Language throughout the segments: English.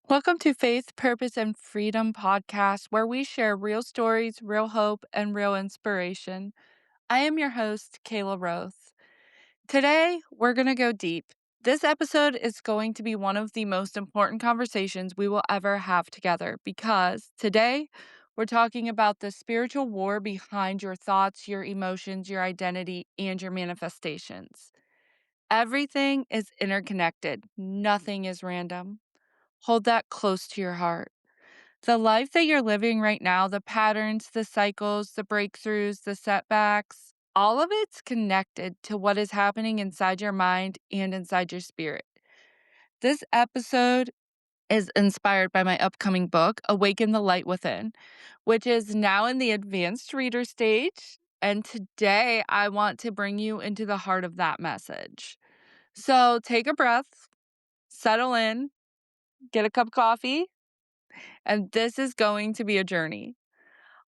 Welcome to Faith, Purpose, and Freedom podcast, where we share real stories, real hope, and real inspiration. I am your host, Kayla Roth. Today, we're going to go deep. This episode is going to be one of the most important conversations we will ever have together because today we're talking about the spiritual war behind your thoughts, your emotions, your identity, and your manifestations. Everything is interconnected, nothing is random. Hold that close to your heart. The life that you're living right now, the patterns, the cycles, the breakthroughs, the setbacks, all of it's connected to what is happening inside your mind and inside your spirit. This episode is inspired by my upcoming book, Awaken the Light Within, which is now in the advanced reader stage. And today I want to bring you into the heart of that message. So take a breath, settle in, get a cup of coffee, and this is going to be a journey.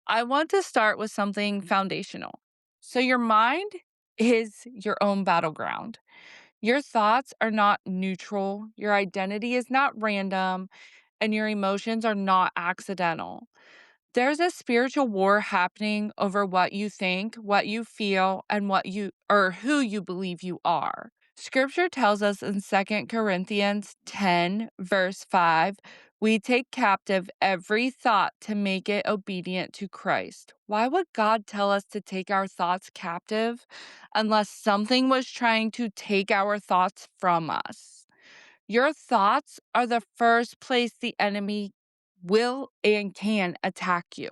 I want to start with something foundational. So, your mind is your own battleground. Your thoughts are not neutral, your identity is not random, and your emotions are not accidental. There's a spiritual war happening over what you think, what you feel, and what you or who you believe you are. Scripture tells us in 2 Corinthians 10, verse 5, we take captive every thought to make it obedient to Christ. Why would God tell us to take our thoughts captive unless something was trying to take our thoughts from us? Your thoughts are the first place the enemy will and can attack you.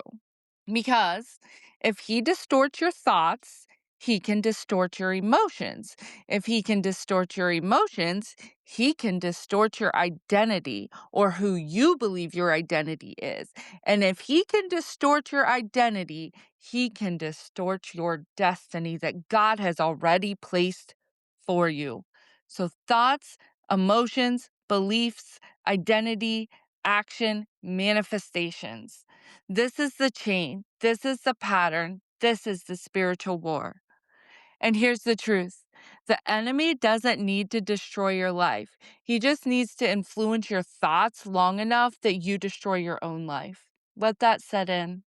Because if he distorts your thoughts, he can distort your emotions. If he can distort your emotions, he can distort your identity or who you believe your identity is. And if he can distort your identity, he can distort your destiny that God has already placed for you. So, thoughts, emotions, beliefs, identity, action, manifestations. This is the chain. This is the pattern. This is the spiritual war. And here's the truth. The enemy doesn't need to destroy your life. He just needs to influence your thoughts long enough that you destroy your own life. Let that set in.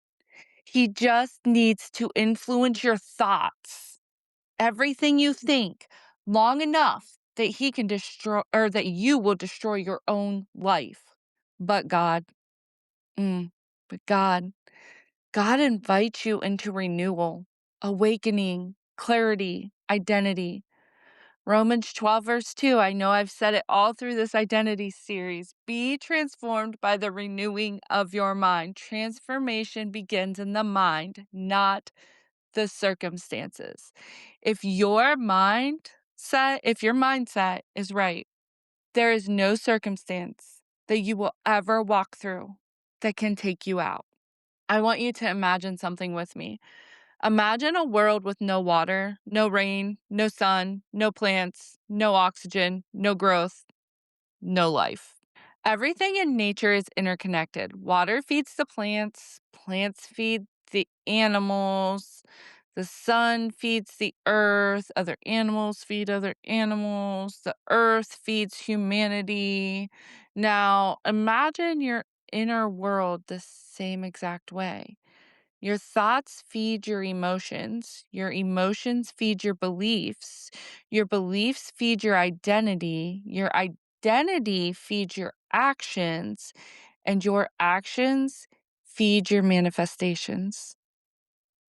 He just needs to influence your thoughts, everything you think, long enough that he can destroy or that you will destroy your own life. But God, mm, but God invites you into renewal, awakening, clarity, identity. Romans 12, verse 2. I know I've said it all through this identity series. Be transformed by the renewing of your mind. Transformation begins in the mind, not the circumstances. If your mindset is right, there is no circumstance that you will ever walk through that can take you out. I want you to imagine something with me. Imagine a world with no water, no rain, no sun, no plants, no oxygen, no growth, no life. Everything in nature is interconnected. Water feeds the plants, plants feed the animals, the sun feeds the earth, other animals feed other animals, the earth feeds humanity. Now, imagine your inner world the same exact way. Your thoughts feed your emotions feed your beliefs feed your identity feeds your actions, and your actions feed your manifestations.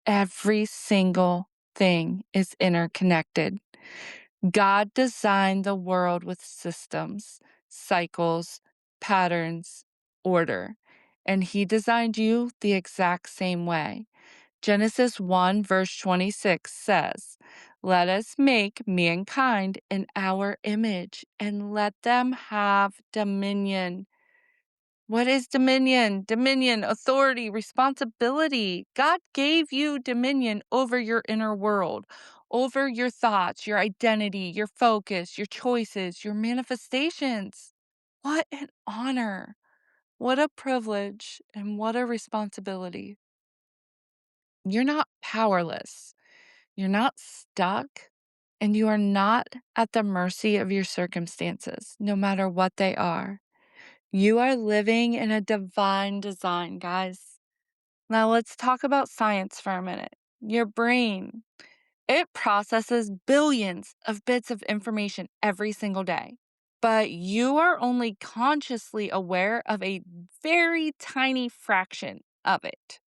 Every single thing is interconnected. God designed the world with systems, cycles, patterns, order, and He designed you the exact same way. Genesis 1, verse 26 says, "Let us make mankind in our image and let them have dominion." What is dominion? Dominion, authority, responsibility. God gave you dominion over your inner world, over your thoughts, your identity, your focus, your choices, your manifestations. What an honor. What a privilege and what a responsibility. You're not powerless. You're not stuck, and you are not at the mercy of your circumstances, no matter what they are. You are living in a divine design, guys. Now let's talk about science for a minute. Your brain, it processes billions of bits of information every single day, but you are only consciously aware of a very tiny fraction of it.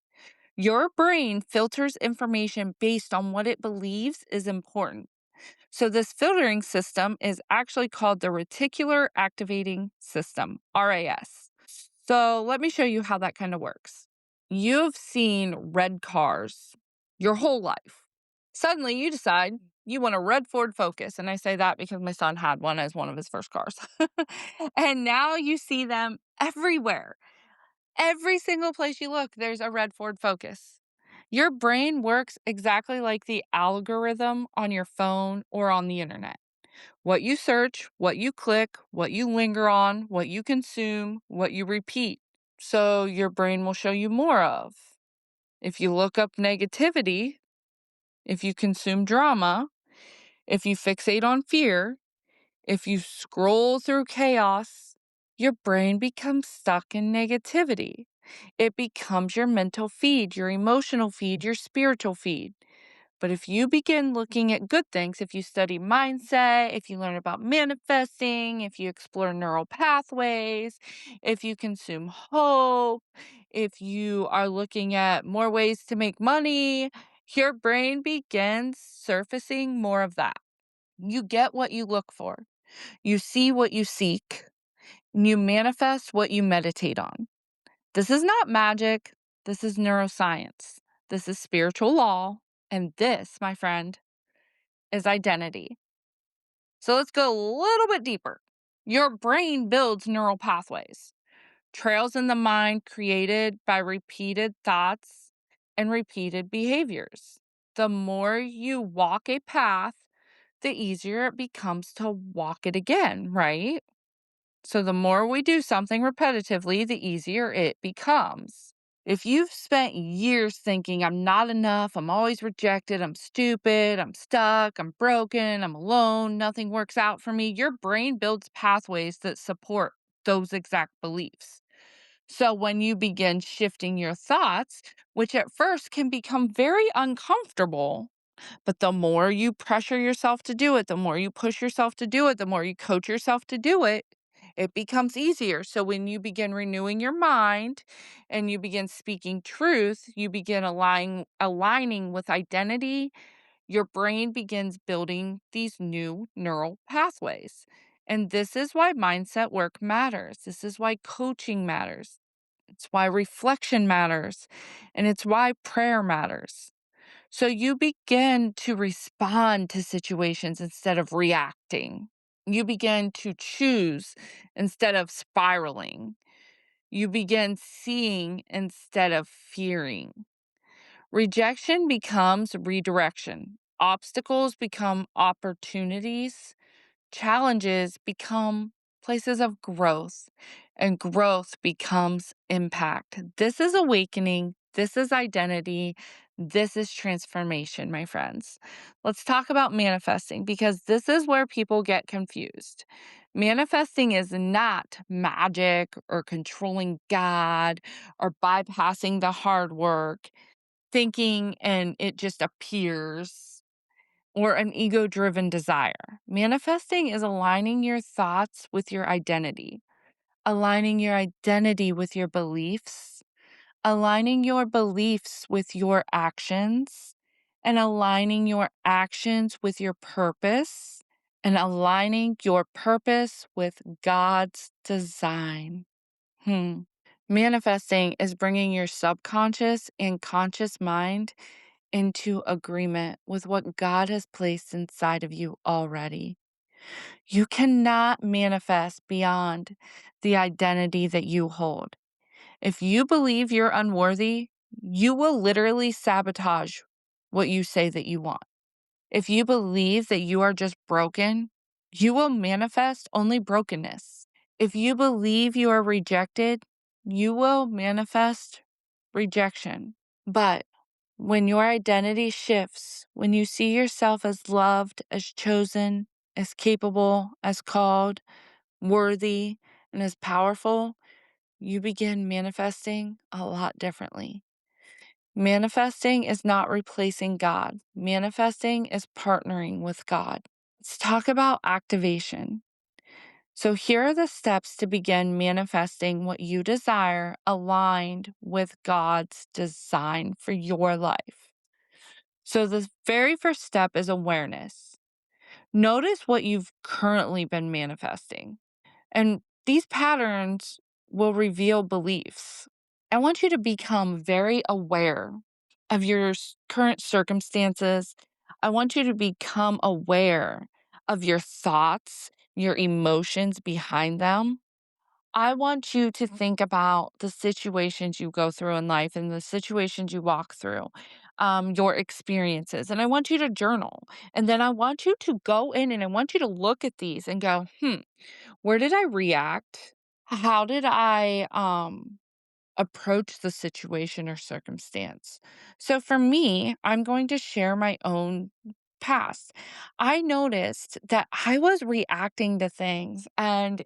Your brain filters information based on what it believes is important. So, this filtering system is actually called the reticular activating system, RAS. So, let me show you how that kind of works. You've seen red cars your whole life. Suddenly, you decide you want a red Ford Focus. And I say that because my son had one as one of his first cars. And now you see them everywhere. Every single place you look, there's a red Ford Focus. Your brain works exactly like the algorithm on your phone or on the internet. What you search, what you click, what you linger on, what you consume, what you repeat. So your brain will show you more of. If you look up negativity, if you consume drama, if you fixate on fear, if you scroll through chaos, your brain becomes stuck in negativity. It becomes your mental feed, your emotional feed, your spiritual feed. But if you begin looking at good things, if you study mindset, if you learn about manifesting, if you explore neural pathways, if you consume hope, if you are looking at more ways to make money, your brain begins surfacing more of that. You get what you look for. You see what you seek, and you manifest what you meditate on. This is not magic. This is neuroscience. This is spiritual law. And this, my friend, is identity. So let's go a little bit deeper. Your brain builds neural pathways, trails in the mind created by repeated thoughts and repeated behaviors. The more you walk a path, the easier it becomes to walk it again, right? So the more we do something repetitively, the easier it becomes. If you've spent years thinking, I'm not enough, I'm always rejected, I'm stupid, I'm stuck, I'm broken, I'm alone, nothing works out for me, your brain builds pathways that support those exact beliefs. So when you begin shifting your thoughts, which at first can become very uncomfortable, but the more you pressure yourself to do it, the more you push yourself to do it, the more you coach yourself to do it, it becomes easier. So when you begin renewing your mind and you begin speaking truth, you begin aligning with identity, your brain begins building these new neural pathways. And this is why mindset work matters. This is why coaching matters. It's why reflection matters. And it's why prayer matters. So you begin to respond to situations instead of reacting. You begin to choose instead of spiraling. You begin seeing instead of fearing. Rejection becomes redirection. Obstacles become opportunities. Challenges become places of growth, and growth becomes impact. This is awakening. This is identity. This is transformation, my friends. Let's talk about manifesting because this is where people get confused. Manifesting is not magic or controlling God or bypassing the hard work, thinking and it just appears or an ego driven desire. Manifesting is aligning your thoughts with your identity, aligning your identity with your beliefs, aligning your beliefs with your actions, and aligning your actions with your purpose, and aligning your purpose with God's design. Manifesting is bringing your subconscious and conscious mind into agreement with what God has placed inside of you already. You cannot manifest beyond the identity that you hold. If you believe you're unworthy, you will literally sabotage what you say that you want. If you believe that you are just broken, you will manifest only brokenness. If you believe you are rejected, you will manifest rejection. But when your identity shifts, when you see yourself as loved, as chosen, as capable, as called, worthy, and as powerful, you begin manifesting a lot differently. Manifesting is not replacing God. Manifesting is partnering with God. Let's talk about activation. So, here are the steps to begin manifesting what you desire aligned with God's design for your life. So, the very first step is awareness. Notice what you've currently been manifesting. And these patterns will reveal beliefs. I want you to become very aware of your current circumstances. I want you to become aware of your thoughts, your emotions behind them. I want you to think about the situations you go through in life and the situations you walk through, your experiences. And I want you to journal. And then I want you to go in and I want you to look at these and go, where did I react? How did I approach the situation or circumstance? So for me, I'm going to share my own past. I noticed that I was reacting to things and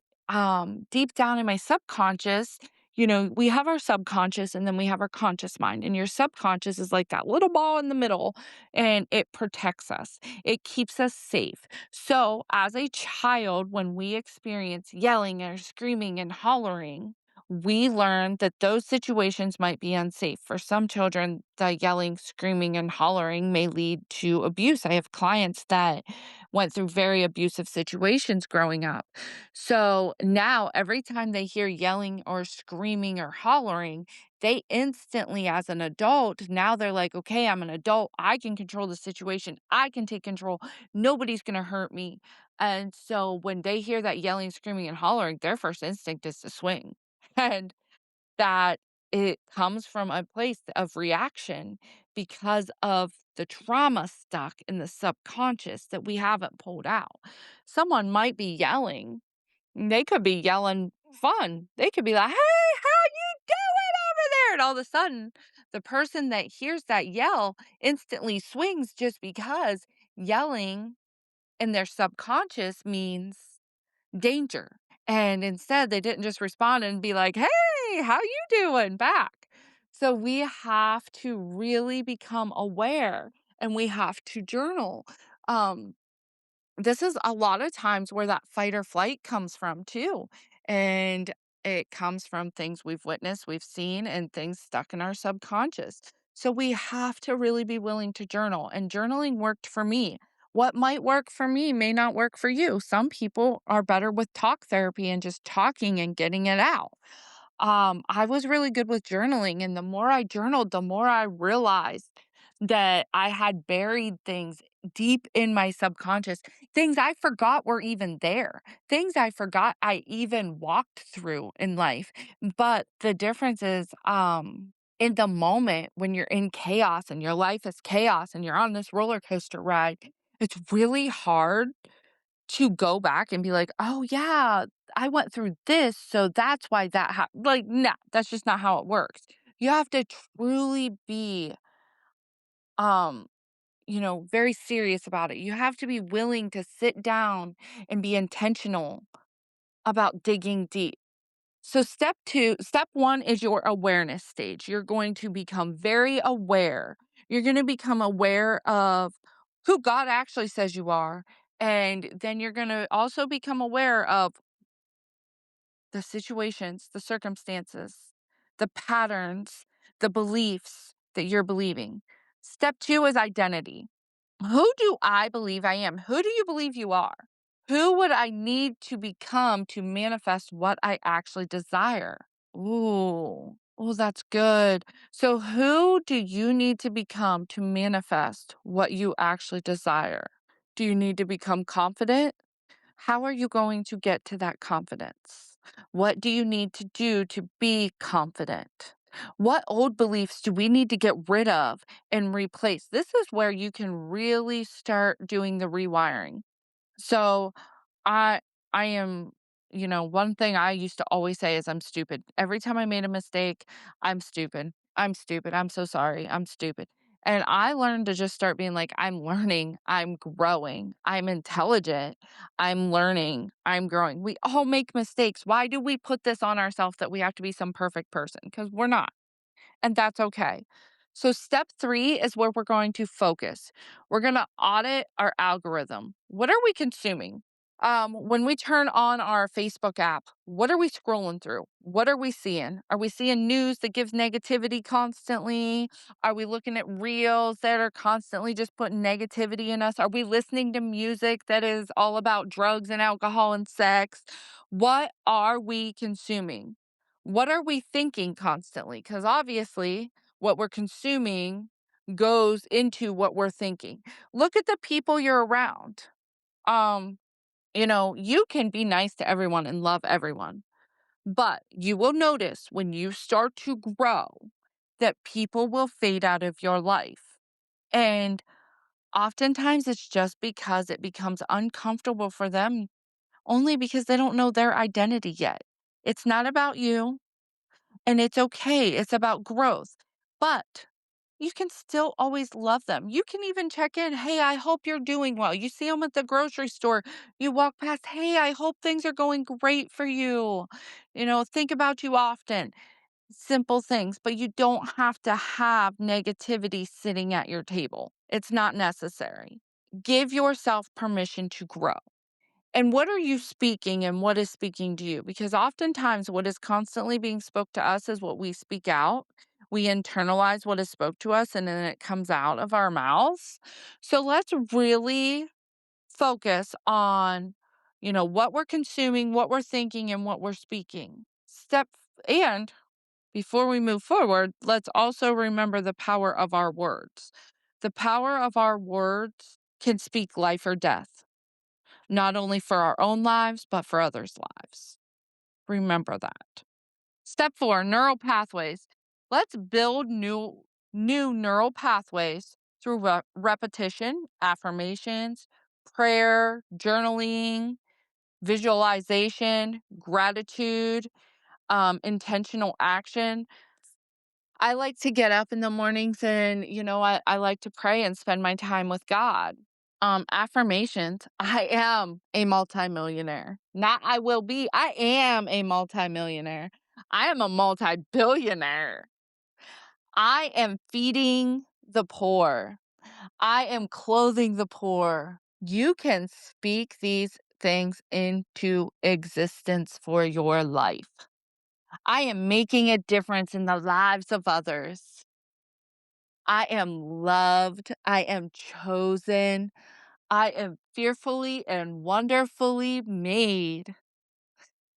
deep down in my subconscious, we have our subconscious and then we have our conscious mind. And your subconscious is like that little ball in the middle and it protects us. It keeps us safe. So, as a child, when we experience yelling or screaming and hollering, we learn that those situations might be unsafe. For some children, the yelling, screaming, and hollering may lead to abuse. I have clients that went through very abusive situations growing up. So now, every time they hear yelling or screaming or hollering, they instantly, as an adult, now they're like, okay, I'm an adult. I can control the situation. I can take control. Nobody's going to hurt me. And so when they hear that yelling, screaming, and hollering, their first instinct is to swing. And that it comes from a place of reaction because of the trauma stuck in the subconscious that we haven't pulled out. Someone might be yelling. They could be yelling fun. They could be like, "Hey, how you doing over there?" And all of a sudden, the person that hears that yell instantly swings just because yelling in their subconscious means danger. And instead, they didn't just respond and be like, "Hey, how you doing?" back. So we have to really become aware and we have to journal. Um, this is a lot of times where that fight or flight comes from too. And it comes from things we've witnessed, we've seen, and things stuck in our subconscious. So we have to really be willing to journal. And journaling worked for me. What might work for me may not work for you. Some people are better with talk therapy and just talking and getting it out. I was really good with journaling, and the more I journaled, the more I realized that I had buried things deep in my subconscious, things I forgot were even there, things I forgot I even walked through in life. But the difference is, in the moment when you're in chaos and your life is chaos and you're on this roller coaster ride, it's really hard to go back and be like, "Oh, yeah, I went through this, so that's why that happened." Like, no, that's just not how it works. You have to truly be, um, very serious about it. You have to be willing to sit down and be intentional about digging deep. So step 1 is your awareness stage. You're going to become very aware. You're going to become aware of who God actually says you are. And then you're going to also become aware of the situations, the circumstances, the patterns, the beliefs that you're believing. Step 2 is identity. Who do I believe I am? Who do you believe you are? Who would I need to become to manifest what I actually desire? Ooh, oh, that's good. So, who do you need to become to manifest what you actually desire? Do you need to become confident? How are you going to get to that confidence? What do you need to do to be confident? What old beliefs do we need to get rid of and replace? This is where you can really start doing the rewiring. So, I I am, one thing I used to always say is I'm stupid. Every time I made a mistake, I'm stupid. I'm stupid. I'm so sorry. I'm stupid. And I learned to just start being like, I'm learning, I'm growing, I'm intelligent, I'm learning, I'm growing. We all make mistakes. Why do we put this on ourselves that we have to be some perfect person? Because we're not. And that's okay. So, step three is where we're going to focus. We're going to audit our algorithm. What are we consuming? When we turn on our Facebook app, what are we scrolling through? What are we seeing? Are we seeing news that gives negativity constantly? Are we looking at reels that are constantly just putting negativity in us? Are we listening to music that is all about drugs and alcohol and sex? What are we consuming? What are we thinking constantly? Because obviously, what we're consuming goes into what we're thinking. Look at the people you're around. Um, you can be nice to everyone and love everyone, but you will notice when you start to grow that people will fade out of your life. And oftentimes it's just because it becomes uncomfortable for them, only because they don't know their identity yet. It's not about you. And it's okay. It's about growth. But you can still always love them. You can even check in. Hey, I hope you're doing well. You see them at the grocery store. You walk past. Hey, I hope things are going great for you. Think about you often. Simple things, but you don't have to have negativity sitting at your table. It's not necessary. Give yourself permission to grow. And what are you speaking and what is speaking to you? Because oftentimes what is constantly being spoke to us is what we speak out. We internalize what is spoke to us and then it comes out of our mouths. So let's really focus on, what we're consuming, what we're thinking, and what we're speaking. And before we move forward, let's also remember the power of our words. The power of our words can speak life or death, not only for our own lives, but for others' lives. Remember that. Step four, neural pathways. Let's build new neural pathways through repetition, affirmations, prayer, journaling, visualization, gratitude, intentional action. I like to get up in the mornings and, I like to pray and spend my time with God. Affirmations. I am a multimillionaire. Not I will be. I am a multimillionaire. I am a multi-billionaire. I am feeding the poor. I am clothing the poor. You can speak these things into existence for your life. I am making a difference in the lives of others. I am loved. I am chosen. I am fearfully and wonderfully made.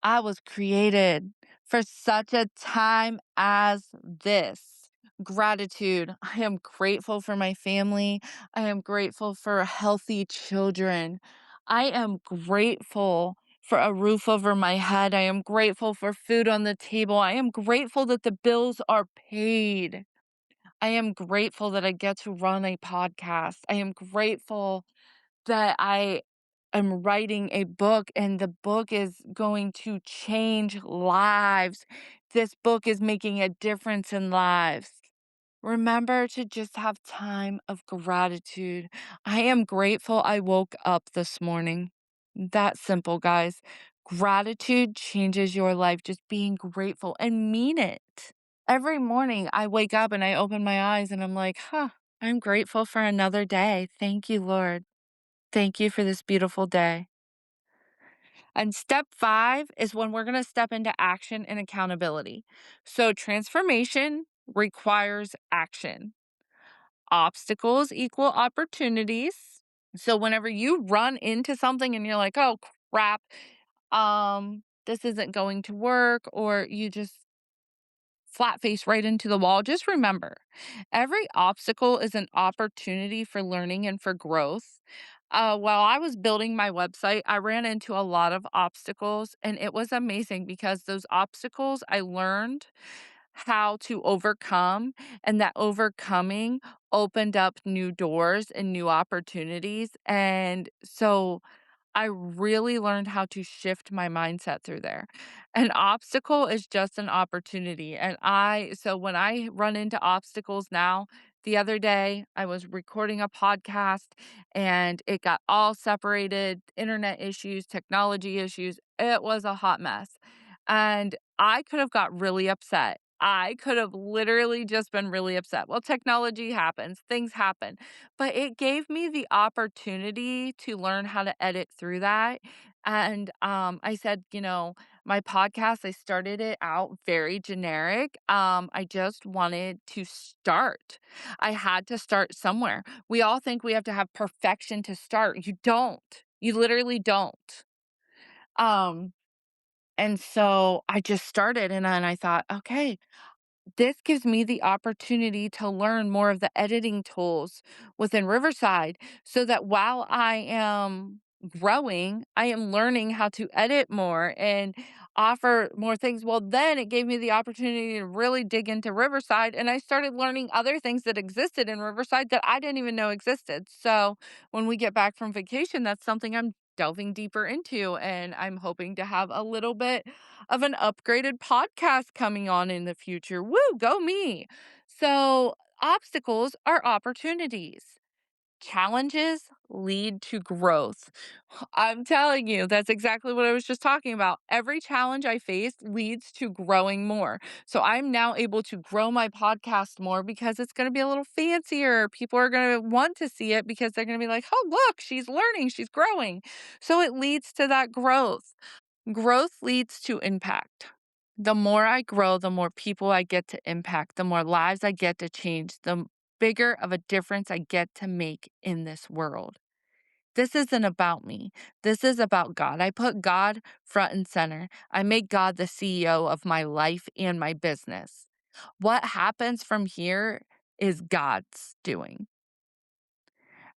I was created for such a time as this. Gratitude. I am grateful for my family. I am grateful for healthy children. I am grateful for a roof over my head. I am grateful for food on the table. I am grateful that the bills are paid. I am grateful that I get to run a podcast. I am grateful that I am writing a book and the book is going to change lives. This book is making a difference in lives. Remember to just have time of gratitude. I am grateful I woke up this morning. That simple, guys. Gratitude changes your life. Just being grateful and mean it. Every morning I wake up and I open my eyes and I'm like, I'm grateful for another day. Thank you, Lord. Thank you for this beautiful day. And step five is when we're going to step into action and accountability. So, transformation requires action. Obstacles equal opportunities. So, whenever you run into something and you're like, oh crap, this isn't going to work, or you just flat face right into the wall, just remember every obstacle is an opportunity for learning and for growth. While I was building my website, I ran into a lot of obstacles, and it was amazing because those obstacles I learned how to overcome, and that overcoming opened up new doors and new opportunities. And so I really learned how to shift my mindset through there. An obstacle is just an opportunity. So when I run into obstacles now, The other day, I was recording a podcast and it got all separated, internet issues, technology issues. It was a hot mess. And I could have got really upset. I could have literally just been really upset. Well, technology happens, things happen, but it gave me the opportunity to learn how to edit through that. And I said, my podcast, I started it out very generic. I just wanted to start. I had to start somewhere. We all think we have to have perfection to start. You don't. You literally don't. Um, and so I just started and then I thought, okay, this gives me the opportunity to learn more of the editing tools within Riverside so that while I am growing, I am learning how to edit more and offer more things. Well, then it gave me the opportunity to really dig into Riverside and I started learning other things that existed in Riverside that I didn't even know existed. So when we get back from vacation, that's something I'm delving deeper into and I'm hoping to have a little bit of an upgraded podcast coming on in the future. Woo, go me. So, obstacles are opportunities. Challenges lead to growth. I'm telling you, that's exactly what I was just talking about. Every challenge I face leads to growing more. So I'm now able to grow my podcast more because it's going to be a little fancier. People are going to want to see it because they're going to be like, oh, look, she's learning, she's growing. So it leads to that growth. Growth leads to impact. The more I grow, the more people I get to impact, the more lives I get to change, the bigger of a difference I get to make in this world. This isn't about me. This is about God. I put God front and center. I make God the CEO of my life and my business. What happens from here is God's doing.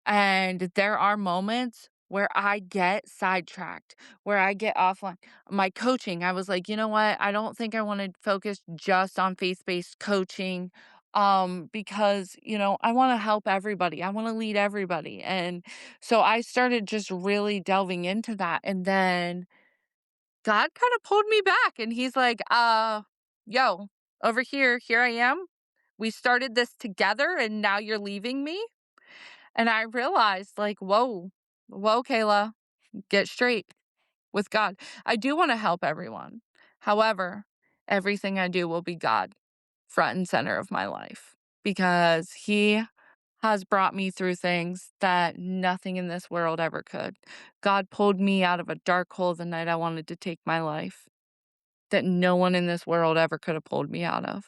And there are moments where I get sidetracked, where I get offline. My coaching, I was like, you know what? I don't think I want to focus just on faith-based coaching because, I want to help everybody. I want to lead everybody. And so I started just really delving into that. And then God kind of pulled me back and he's like, yo, over here I am. We started this together and now you're leaving me. And I realized, like, whoa, Kayla, get straight with God. I do want to help everyone. However, everything I do will be God front and center of my life because He has brought me through things that nothing in this world ever could. God pulled me out of a dark hole the night I wanted to take my life that no one in this world ever could have pulled me out of.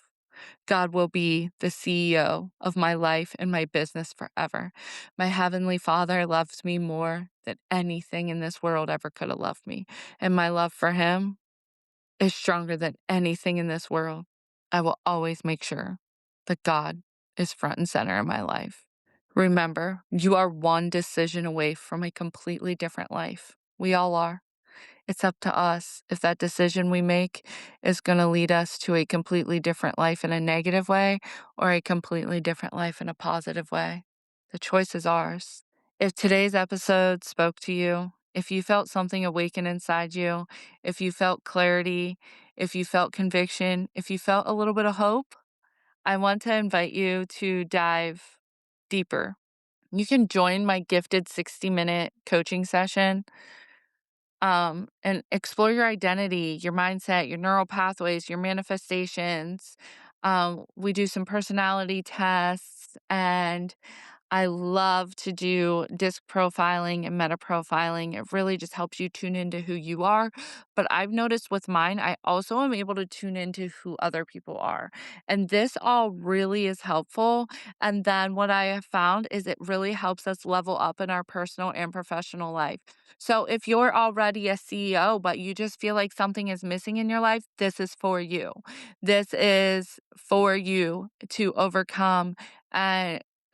God will be the CEO of my life and my business forever. My Heavenly Father loves me more than anything in this world ever could have loved me. And my love for Him is stronger than anything in this world. I will always make sure that God is front and center in my life. Remember, you are one decision away from a completely different life. We all are. It's up to us if that decision we make is going to lead us to a completely different life in a negative way or a completely different life in a positive way. The choice is ours. If today's episode spoke to you, if you felt something awaken inside you, if you felt clarity, if you felt conviction, if you felt a little bit of hope, I want to invite you to dive deeper. You can join my gifted 60-minute coaching session and explore your identity, your mindset, your neural pathways, your manifestations. We do some personality tests and I love to do disc profiling and meta profiling. It really just helps you tune into who you are. But I've noticed with mine, I also am able to tune into who other people are. And this all really is helpful. And then what I have found is it really helps us level up in our personal and professional life. So if you're already a CEO, but you just feel like something is missing in your life, this is for you. This is for you to overcome.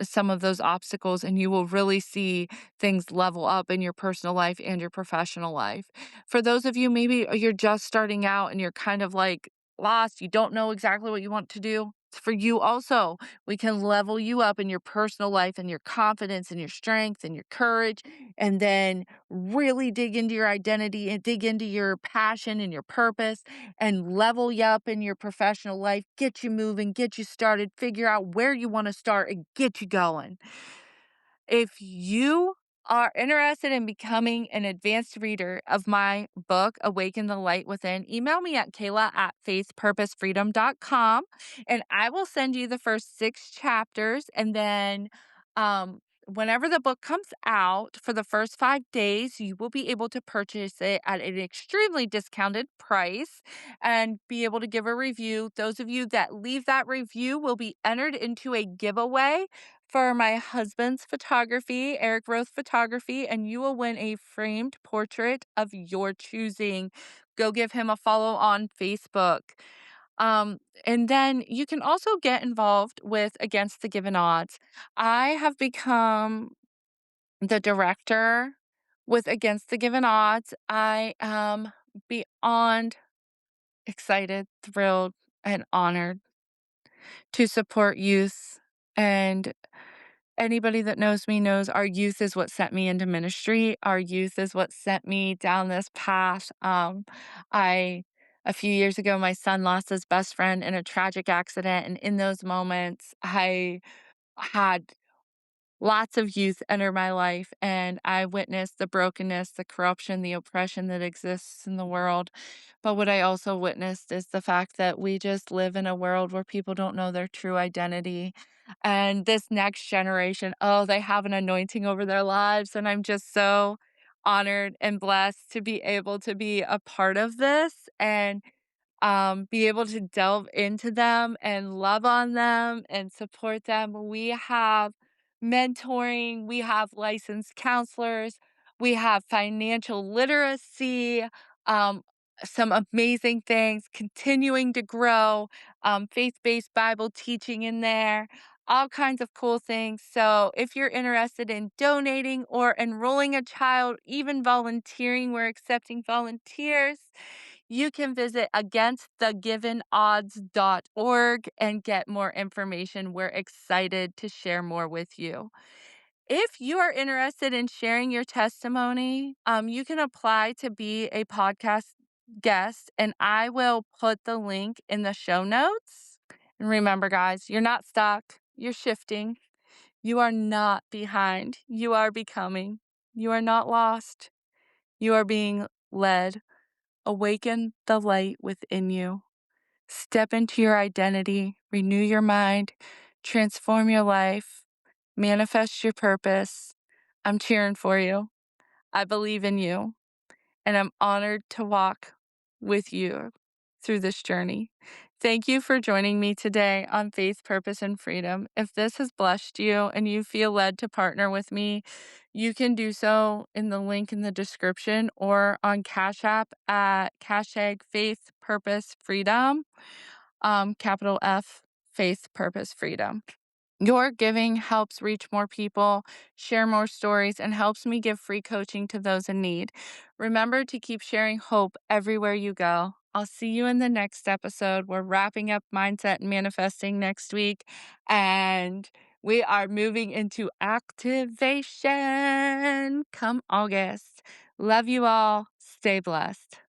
Some of those obstacles and you will really see things level up in your personal life and your professional life. For those of you, maybe you're just starting out and you're kind of like lost, you don't know exactly what you want to do. for you also. We can level you up in your personal life and your confidence and your strength and your courage, and then really dig into your identity and dig into your passion and your purpose and level you up in your professional life, get you moving, get you started, figure out where you want to start and get you going. If you are interested in becoming an advanced reader of my book, Awaken the Light Within, email me at kayla@faithpurposefreedom.com and I will send you the first 6 chapters. And then, whenever the book comes out for the first 5 days, you will be able to purchase it at an extremely discounted price and be able to give a review. Those of you that leave that review will be entered into a giveaway for my husband's photography, Eric Roth Photography, and you will win a framed portrait of your choosing. Go give him a follow on Facebook. And then you can also get involved with Against the Given Odds. I have become the director with Against the Given Odds. I am beyond excited, thrilled, and honored to support youth. And anybody that knows me knows our youth is what sent me into ministry. Our youth is what sent me down this path. I A few years ago, my son lost his best friend in a tragic accident, and in those moments, I had lots of youth enter my life, and I witnessed the brokenness, the corruption, the oppression that exists in the world. But what I also witnessed is the fact that we just live in a world where people don't know their true identity. And this next generation, oh, they have an anointing over their lives. And I'm just so honored and blessed to be able to be a part of this and be able to delve into them and love on them and support them. We have mentoring, we have licensed counselors, we have financial literacy, um, some amazing things, continuing to grow, faith based Bible teaching in there. All kinds of cool things. So, if you're interested in donating or enrolling a child, even volunteering, we're accepting volunteers. You can visit againstthegivenodds.org and get more information. We're excited to share more with you. If you are interested in sharing your testimony, you can apply to be a podcast guest, and I will put the link in the show notes. And remember, guys, you're not stuck, you're shifting. You are not behind, you are becoming. You are not lost, you are being led. Awaken the light within you. Step into your identity, renew your mind, transform your life, manifest your purpose. I'm cheering for you. I believe in you, and I'm honored to walk with you through this journey. Thank you for joining me today on Faith, Purpose, and Freedom. If this has blessed you and you feel led to partner with me, you can do so in the link in the description or on Cash App at hashtag Faith, Purpose, Freedom, capital F, Faith, Purpose, Freedom. Your giving helps reach more people, share more stories, and helps me give free coaching to those in need. Remember to keep sharing hope everywhere you go. I'll see you in the next episode. We're wrapping up mindset and manifesting next week, and we are moving into activation come August. Love you all. Stay blessed.